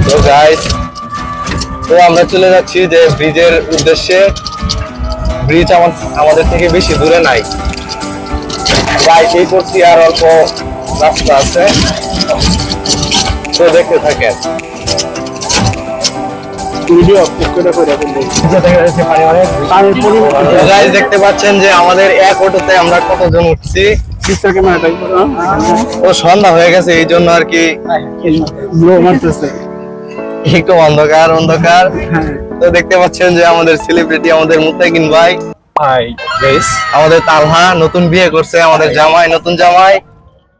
তো গাইস, তো আমরা চলে যাচ্ছি যে ব্রিজের উদ্দেশ্যে। ব্রিজ আমাদের থেকে বেশি দূরে নাই, গাইস এই করছি আর অল্প রাস্তা আছে, তো দেখতে থাকেন। গাইস দেখতে পাচ্ছেন যে আমাদের এক অটোতে আমরা কতজন উঠছি। ও সন্ধ্যা হয়ে গেছে এই জন্য আর কি একটু অন্ধকার অন্ধকার। তো দেখতে পাচ্ছেন যে আমাদের সেলিব্রিটি আমাদের মুত্তাকিন ভাই, আমাদের তালহা নতুন বিয়ে করছে, আমাদের জামাই নতুন জামাই।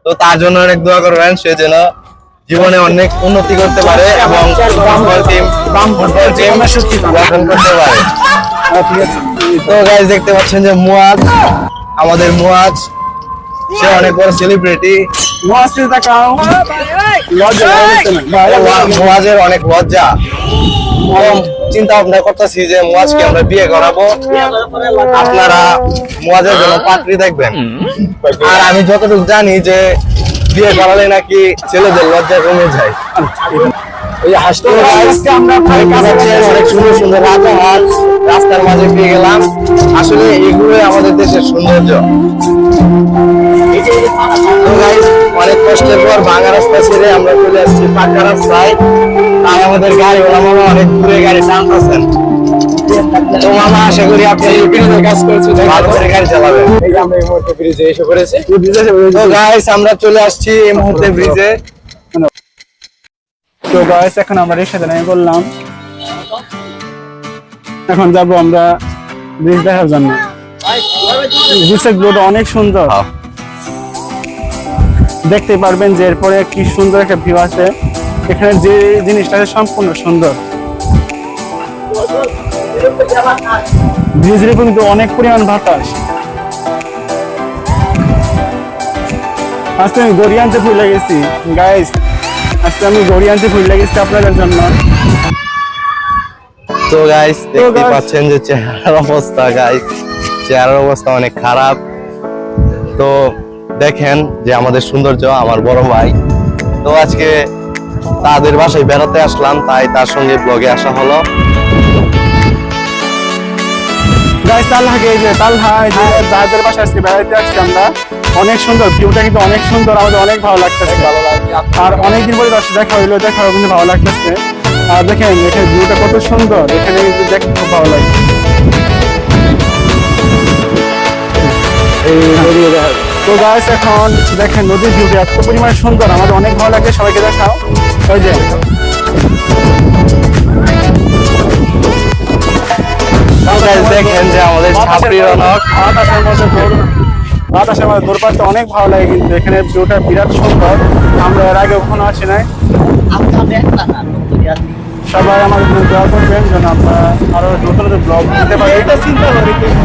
তো তার জন্য অনেক দোয়া করবেন, সে যেন জীবনে অনেক উন্নতি করতে পারে এবং ফুটবল টিম গঠন করতে পারে। তো গাইস দেখতে পাচ্ছেন যে মুয়াজ, আমাদের মুয়াজ, সে অনেক বড় সেলিব্রিটি। মুয়াজের অনেক লজ্জা, চিন্তা ভাবনা করতেছি যে মুয়াজকে আমরা বিয়ে করাবো। আপনারা মুয়াজের জন্য পাত্রী দেখবেন। আর আমি যতটুকু জানি যে বিয়ে করালে নাকি ছেলেদের লজ্জা কমে যায়। অনেক সুন্দর সুন্দর রাজাহাট রাস্তার মাঝে পেয়ে গেলাম। আসলে এগুলোই আমাদের দেশের সৌন্দর্য। অনেক কষ্টের পর ভাঙা রাস্তা ছেড়ে আমরা চলে আসছি পাকা রাস্তায়। তাই আমাদের গাড়ি ওলা মামা অনেক দূরে গাড়ি টানতেছেন। তো মামা আশা করি আপনি ব্রিজের কাজ করছেন, ভালো করে গাড়ি চালাবেন। আমরা এই মুহূর্তে ব্রিজে এসে পড়েছি। তো গাইস আমরা চলে আসছি এই মুহূর্তে ব্রিজে। তো গাইস এখন আমরা রিক্সাতে নেমে পড়লাম। এখন যাবো আমরা ব্রিজ দেখার জন্য। ব্রিজের ভিউটা অনেক সুন্দর, দেখতে পারবেন যে এরপরে কি সুন্দর একটা ভিউ আছে। এখানে যে জিনিসটা সম্পূর্ণ সুন্দর। ব্রিজের উপর কিন্তু অনেক পরিমাণ বাতাস। আজকে আমি গড়ি আনতে ভুলে গেছি গাইস, আজকে আমি গড়ি আনতে ভুলে গেছি আপনাদের জন্য। তো গাইস দেখতে পাচ্ছেন যে চেহারার অবস্থা, গাইস চেহারার অবস্থা অনেক খারাপ। তো দেখেন যে আমাদের সৌন্দর্য, আমার বড় ভাই। তো আজকে তাদের বাসায় বেড়াতে আসলাম, তাই তার সঙ্গে ব্লগে আসা হলো। গাইস তালহাকে এই যে তালহা, এই যে যাদের বাসায় আজকে বেড়াতে আসছি আমরা, অনেক সুন্দর ভিউটা কিন্তু অনেক সুন্দর, আমাদের অনেক ভালো লাগতেছে। আর অনেকদিন পরে দর্শক দেখা হইলো, দেখা কিন্তু ভালো লাগতেছে। আর দেখেন এখানে ভিউটা কত সুন্দর, এখানে কিন্তু দেখতে খুব ভালো লাগে। তো গাইস এখন দেখেন নদীর ভিউটা এত পরিমাণে সুন্দর, আমাদের অনেক ভালো লাগে। সবাইকে দেখাও, ওই যে দেখেন যে আমাদের ছাপড়ি রনক বাতাসের মধ্যে দৌড় অনেক ভালো লাগে। কিন্তু এখানে ভিউটা বিরাট সুন্দর, আমরা এর আগে কখনো আসি নাই। সবাই আমাদের জন্য দোয়া করবেন যেন আমরা আরো নতুন নতুন ব্লগ দিতে পারি।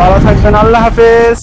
ভালো থাকবেন, আল্লাহ হাফেজ।